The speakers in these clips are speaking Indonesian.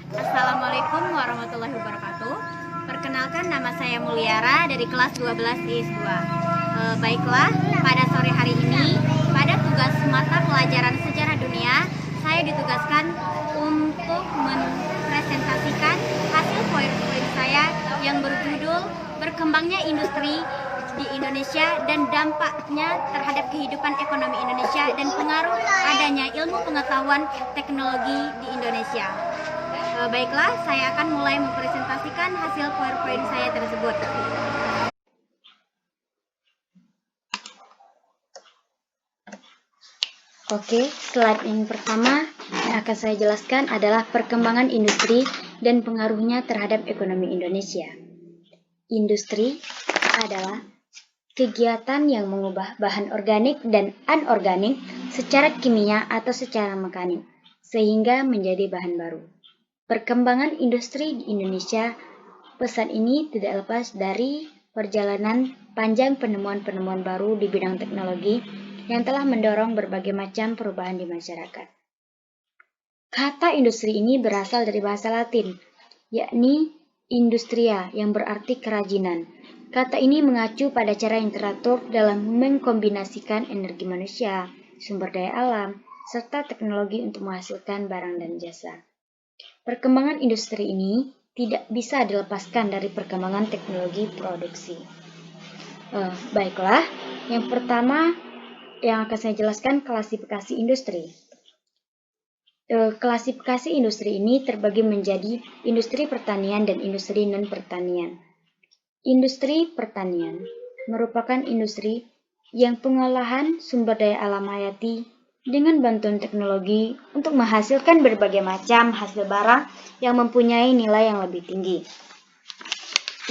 Assalamualaikum warahmatullahi wabarakatuh. Perkenalkan, nama saya Mulyara dari kelas 12 IS2. Baiklah, pada sore hari ini, pada tugas mata pelajaran sejarah dunia, saya ditugaskan untuk mempresentasikan hasil poin-poin saya yang berjudul Berkembangnya Industri di Indonesia dan dampaknya terhadap kehidupan ekonomi Indonesia dan pengaruh adanya ilmu pengetahuan teknologi di Indonesia. Baiklah, saya akan mulai mempresentasikan hasil PowerPoint saya tersebut. Oke, slide yang pertama yang akan saya jelaskan adalah perkembangan industri dan pengaruhnya terhadap ekonomi Indonesia. Industri adalah kegiatan yang mengubah bahan organik dan anorganik secara kimia atau secara mekanik, sehingga menjadi bahan baru. Perkembangan industri di Indonesia, pesan ini tidak lepas dari perjalanan panjang penemuan-penemuan baru di bidang teknologi yang telah mendorong berbagai macam perubahan di masyarakat. Kata industri ini berasal dari bahasa Latin, yakni industria yang berarti kerajinan. Kata ini mengacu pada cara yang teratur dalam mengkombinasikan energi manusia, sumber daya alam, serta teknologi untuk menghasilkan barang dan jasa. Perkembangan industri ini tidak bisa dilepaskan dari perkembangan teknologi produksi. Baiklah, yang pertama yang akan saya jelaskan klasifikasi industri. Klasifikasi industri ini terbagi menjadi industri pertanian dan industri non-pertanian. Industri pertanian merupakan industri yang pengolahan sumber daya alam hayati dengan bantuan teknologi untuk menghasilkan berbagai macam hasil barang yang mempunyai nilai yang lebih tinggi.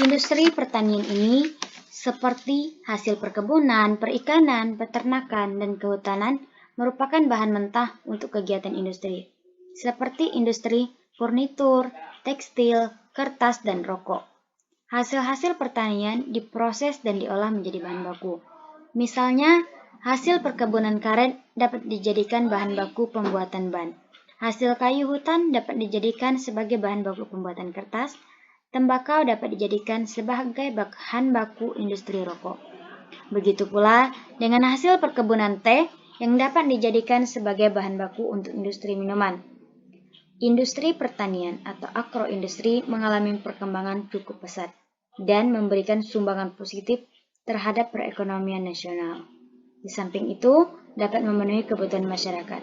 Industri pertanian ini seperti hasil perkebunan, perikanan, peternakan, dan kehutanan merupakan bahan mentah untuk kegiatan industri, seperti industri furnitur, tekstil, kertas, dan rokok. Hasil-hasil pertanian diproses dan diolah menjadi bahan baku. Misalnya, hasil perkebunan karet dapat dijadikan bahan baku pembuatan ban. Hasil kayu hutan dapat dijadikan sebagai bahan baku pembuatan kertas. Tembakau dapat dijadikan sebagai bahan baku industri rokok. Begitu pula dengan hasil perkebunan teh yang dapat dijadikan sebagai bahan baku untuk industri minuman. Industri pertanian atau agroindustri mengalami perkembangan cukup pesat dan memberikan sumbangan positif terhadap perekonomian nasional. Di samping itu, dapat memenuhi kebutuhan masyarakat.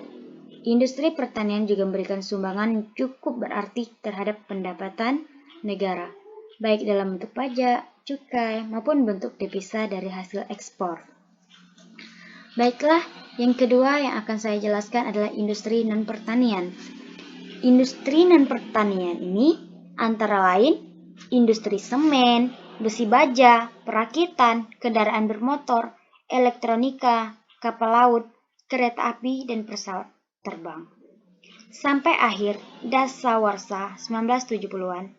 Industri pertanian juga memberikan sumbangan cukup berarti terhadap pendapatan negara, baik dalam bentuk pajak, cukai, maupun bentuk devisa dari hasil ekspor. Baiklah, yang kedua yang akan saya jelaskan adalah industri non-pertanian. Industri non-pertanian ini antara lain industri semen, besi baja, perakitan, kendaraan bermotor, elektronika, kapal laut, kereta api, dan pesawat terbang. Sampai akhir dasawarsa 1970-an,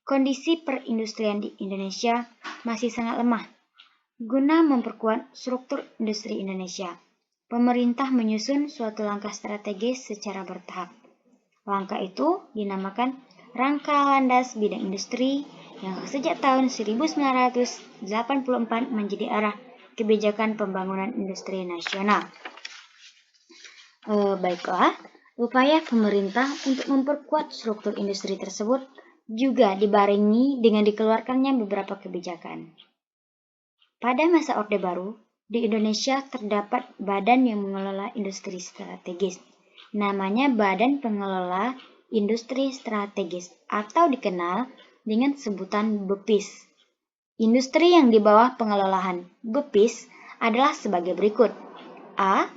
kondisi perindustrian di Indonesia masih sangat lemah. Guna memperkuat struktur industri Indonesia, pemerintah menyusun suatu langkah strategis secara bertahap. Langkah itu dinamakan Rangka Landas Bidang Industri yang sejak tahun 1984 menjadi arah kebijakan pembangunan industri nasional. Baiklah, upaya pemerintah untuk memperkuat struktur industri tersebut juga dibarengi dengan dikeluarkannya beberapa kebijakan. Pada masa Orde Baru, di Indonesia terdapat badan yang mengelola industri strategis. Namanya Badan Pengelola Industri Strategis atau dikenal dengan sebutan BEPIS. Industri yang di bawah pengelolaan BEPIS adalah sebagai berikut. A.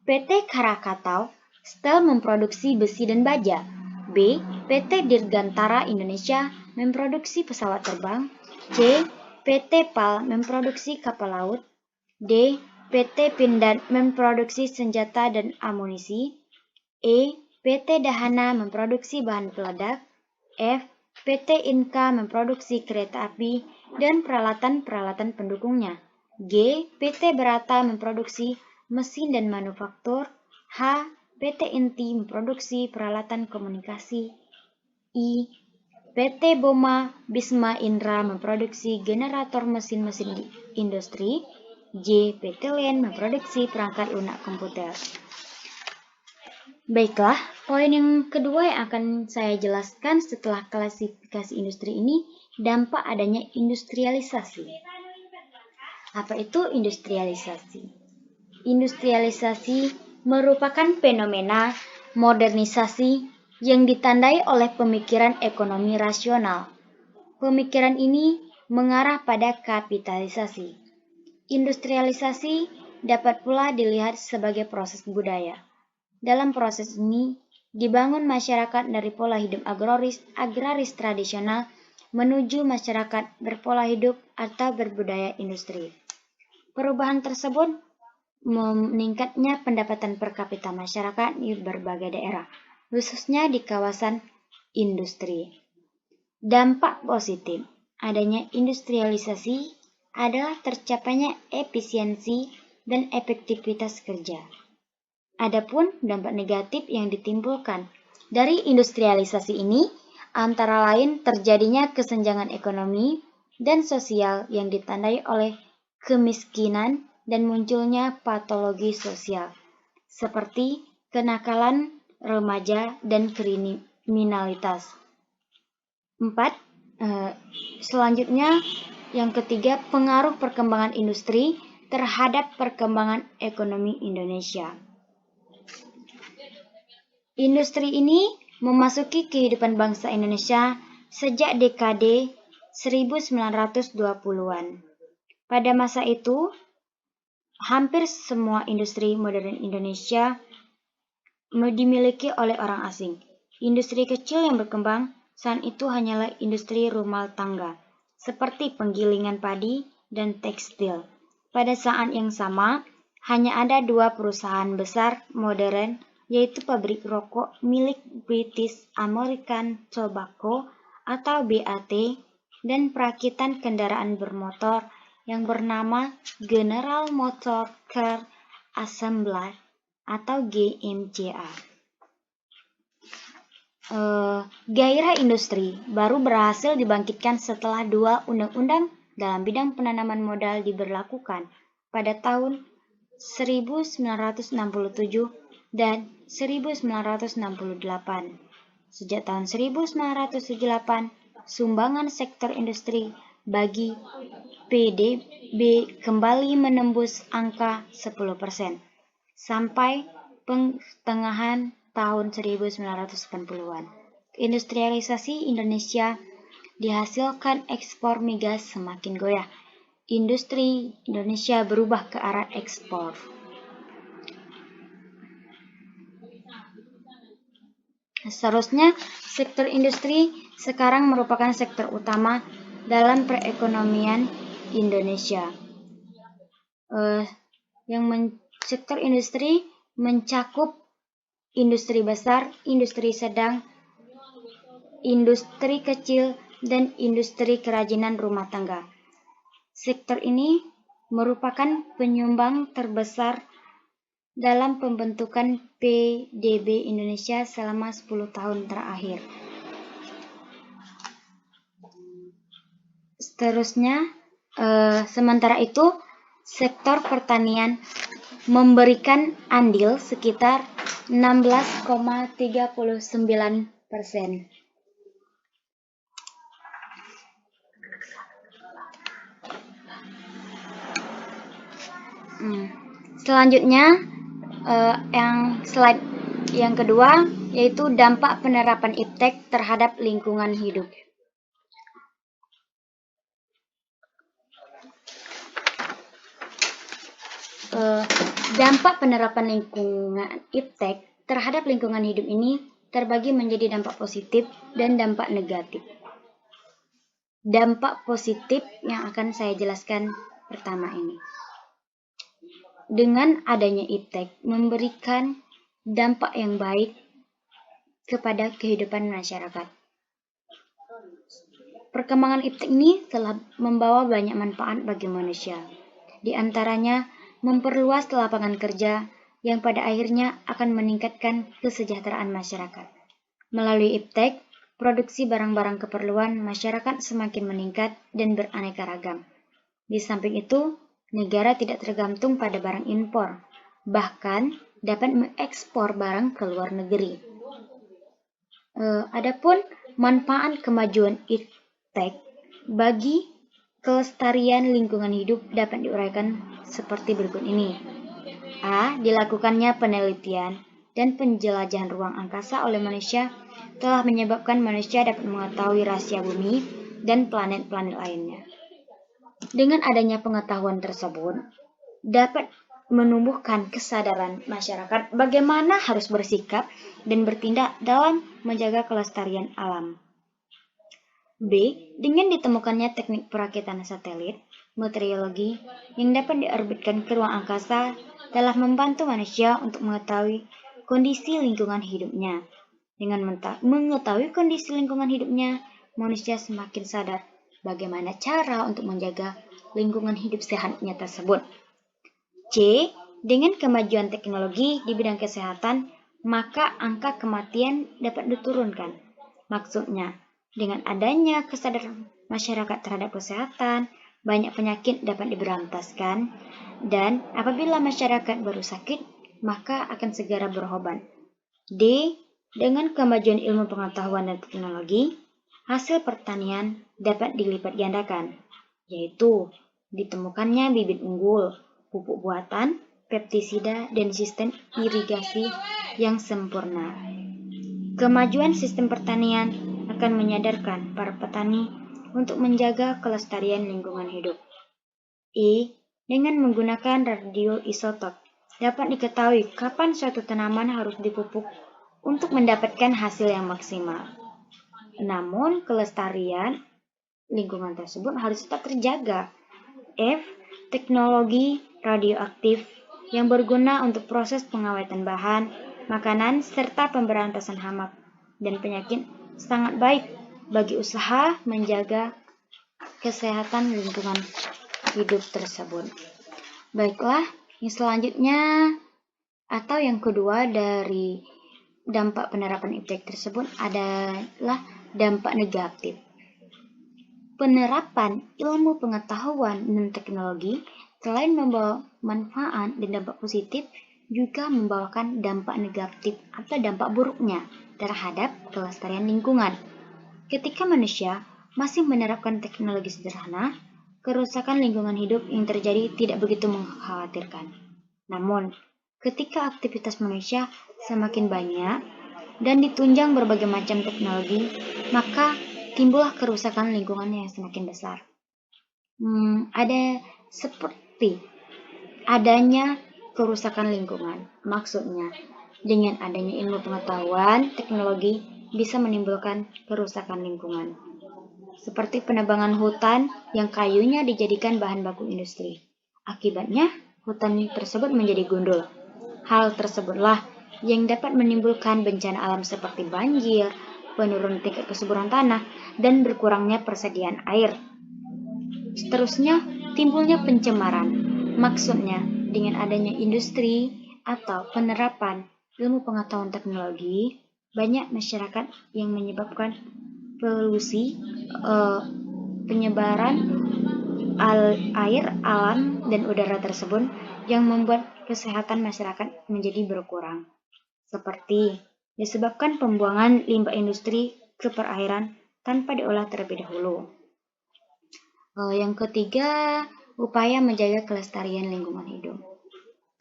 PT Krakatau Steel memproduksi besi dan baja. B. PT Dirgantara Indonesia memproduksi pesawat terbang. C. PT PAL memproduksi kapal laut. D. PT Pindad memproduksi senjata dan amunisi. E. PT Dahana memproduksi bahan peledak. F. PT Inka memproduksi kereta api dan peralatan-peralatan pendukungnya. G. PT Berata memproduksi mesin dan manufaktur. H. PT Inti memproduksi peralatan komunikasi. I. PT Boma Bisma Indra memproduksi generator mesin-mesin di industri. J. PT Len memproduksi perangkat lunak komputer. Baiklah, poin yang kedua yang akan saya jelaskan setelah klasifikasi industri ini, dampak adanya industrialisasi. Apa itu industrialisasi? Industrialisasi merupakan fenomena modernisasi yang ditandai oleh pemikiran ekonomi rasional. Pemikiran ini mengarah pada kapitalisasi. Industrialisasi dapat pula dilihat sebagai proses budaya. Dalam proses ini, dibangun masyarakat dari pola hidup agraris tradisional menuju masyarakat berpola hidup atau berbudaya industri. Perubahan tersebut meningkatnya pendapatan per kapita masyarakat di berbagai daerah, khususnya di kawasan industri. Dampak positif adanya industrialisasi adalah tercapainya efisiensi dan efektivitas kerja. Adapun dampak negatif yang ditimbulkan dari industrialisasi ini antara lain terjadinya kesenjangan ekonomi dan sosial yang ditandai oleh kemiskinan dan munculnya patologi sosial seperti kenakalan remaja dan kriminalitas. 4. Selanjutnya yang ketiga, pengaruh perkembangan industri terhadap perkembangan ekonomi Indonesia. Industri ini memasuki kehidupan bangsa Indonesia sejak dekade 1920-an. Pada masa itu, hampir semua industri modern Indonesia dimiliki oleh orang asing. Industri kecil yang berkembang saat itu hanyalah industri rumah tangga, seperti penggilingan padi dan tekstil. Pada saat yang sama, hanya ada 2 perusahaan besar modern, yaitu pabrik rokok milik British American Tobacco atau BAT dan perakitan kendaraan bermotor yang bernama General Motor Car Assembly atau GMCA. Gairah industri baru berhasil dibangkitkan setelah 2 undang-undang dalam bidang penanaman modal diberlakukan pada tahun 1967 dan 1968. Sejak tahun 1978, sumbangan sektor industri bagi PDB kembali menembus angka 10% sampai pertengahan tahun 1980-an. Industrialisasi Indonesia dihasilkan ekspor migas semakin goyah. Industri Indonesia berubah ke arah ekspor. Seterusnya, sektor industri sekarang merupakan sektor utama dalam perekonomian Indonesia. Sektor industri mencakup industri besar, industri sedang, industri kecil, dan industri kerajinan rumah tangga. Sektor ini merupakan penyumbang terbesar dalam pembentukan PDB Indonesia selama 10 tahun terakhir. Seterusnya, sementara itu, sektor pertanian memberikan andil sekitar 16,39%. Selanjutnya, yang slide yang kedua yaitu dampak penerapan iptek terhadap lingkungan hidup. Dampak penerapan lingkungan iptek terhadap lingkungan hidup ini terbagi menjadi dampak positif dan dampak negatif. Dampak positif yang akan saya jelaskan pertama ini. Dengan adanya iptek memberikan dampak yang baik kepada kehidupan masyarakat. Perkembangan iptek ini telah membawa banyak manfaat bagi manusia. Di antaranya memperluas lapangan kerja yang pada akhirnya akan meningkatkan kesejahteraan masyarakat. Melalui iptek, produksi barang-barang keperluan masyarakat semakin meningkat dan beraneka ragam. Di samping itu, negara tidak tergantung pada barang impor, bahkan dapat mengekspor barang ke luar negeri. Adapun manfaat kemajuan iptek bagi kelestarian lingkungan hidup dapat diuraikan seperti berikut ini. A. Dilakukannya penelitian dan penjelajahan ruang angkasa oleh manusia telah menyebabkan manusia dapat mengetahui rahasia bumi dan planet-planet lainnya. Dengan adanya pengetahuan tersebut, dapat menumbuhkan kesadaran masyarakat bagaimana harus bersikap dan bertindak dalam menjaga kelestarian alam. B. Dengan ditemukannya teknik perakitan satelit, meteorologi yang dapat diorbitkan ke ruang angkasa telah membantu manusia untuk mengetahui kondisi lingkungan hidupnya. Dengan mengetahui kondisi lingkungan hidupnya, manusia semakin sadar bagaimana cara untuk menjaga lingkungan hidup sehatnya tersebut. C. Dengan kemajuan teknologi di bidang kesehatan, maka angka kematian dapat diturunkan. Maksudnya, dengan adanya kesadaran masyarakat terhadap kesehatan, banyak penyakit dapat diberantaskan, dan apabila masyarakat baru sakit, maka akan segera berobat. D. Dengan kemajuan ilmu pengetahuan dan teknologi, hasil pertanian dapat dilipat gandakan, yaitu ditemukannya bibit unggul, pupuk buatan, pestisida, dan sistem irigasi yang sempurna. Kemajuan sistem pertanian akan menyadarkan para petani untuk menjaga kelestarian lingkungan hidup. E. Dengan menggunakan radioisotop, dapat diketahui kapan suatu tanaman harus dipupuk untuk mendapatkan hasil yang maksimal. Namun, kelestarian lingkungan tersebut harus tetap terjaga. F. Teknologi radioaktif yang berguna untuk proses pengawetan bahan, makanan, serta pemberantasan hama dan penyakit sangat baik bagi usaha menjaga kesehatan lingkungan hidup tersebut. Baiklah, yang selanjutnya atau yang kedua dari dampak penerapan iptek tersebut adalah dampak negatif. Penerapan ilmu pengetahuan dan teknologi selain membawa manfaat dan dampak positif, juga membawakan dampak negatif atau dampak buruknya terhadap kelestarian lingkungan. Ketika manusia masih menerapkan teknologi sederhana, kerusakan lingkungan hidup yang terjadi tidak begitu mengkhawatirkan. Namun, ketika aktivitas manusia semakin banyak dan ditunjang berbagai macam teknologi, maka timbullah kerusakan lingkungan yang semakin besar. Ada seperti adanya kerusakan lingkungan. Maksudnya, dengan adanya ilmu pengetahuan, teknologi bisa menimbulkan kerusakan lingkungan. Seperti penebangan hutan yang kayunya dijadikan bahan baku industri. Akibatnya, hutan tersebut menjadi gundul. Hal tersebutlah yang dapat menimbulkan bencana alam seperti banjir, penurunan tingkat kesuburan tanah, dan berkurangnya persediaan air. Seterusnya, timbulnya pencemaran. Maksudnya, dengan adanya industri atau penerapan ilmu pengetahuan teknologi, banyak masyarakat yang menyebabkan polusi, penyebaran air, alam, dan udara tersebut yang membuat kesehatan masyarakat menjadi berkurang. Seperti disebabkan pembuangan limbah industri ke perairan tanpa diolah terlebih dahulu. Yang ketiga, upaya menjaga kelestarian lingkungan hidup.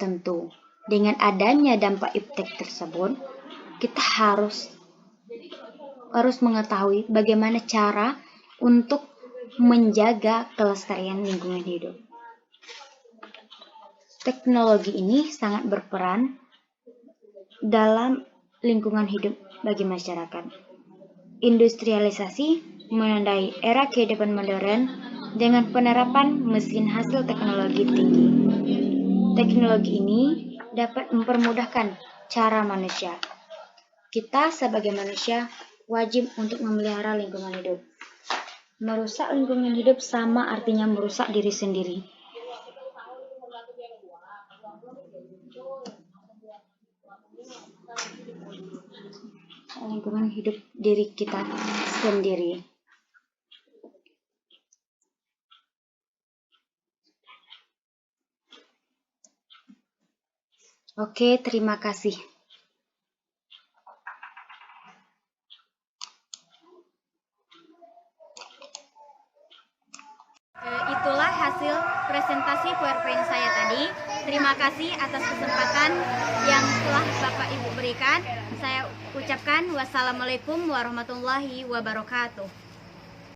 Tentu, dengan adanya dampak iptek tersebut, kita harus mengetahui bagaimana cara untuk menjaga kelestarian lingkungan hidup. Teknologi ini sangat berperan dalam lingkungan hidup bagi masyarakat. Industrialisasi menandai era kehidupan modern dengan penerapan mesin hasil teknologi tinggi. Teknologi ini dapat mempermudahkan cara manusia. Kita sebagai manusia wajib untuk memelihara lingkungan hidup. Merusak lingkungan hidup sama artinya merusak diri sendiri. lingkungan hidup diri kita sendiri. Oke, terima kasih. Itulah hasil presentasi PowerPoint saya tadi. Terima kasih atas kesempatan yang telah Bapak Ibu berikan. Saya ucapkan wassalamualaikum warahmatullahi wabarakatuh.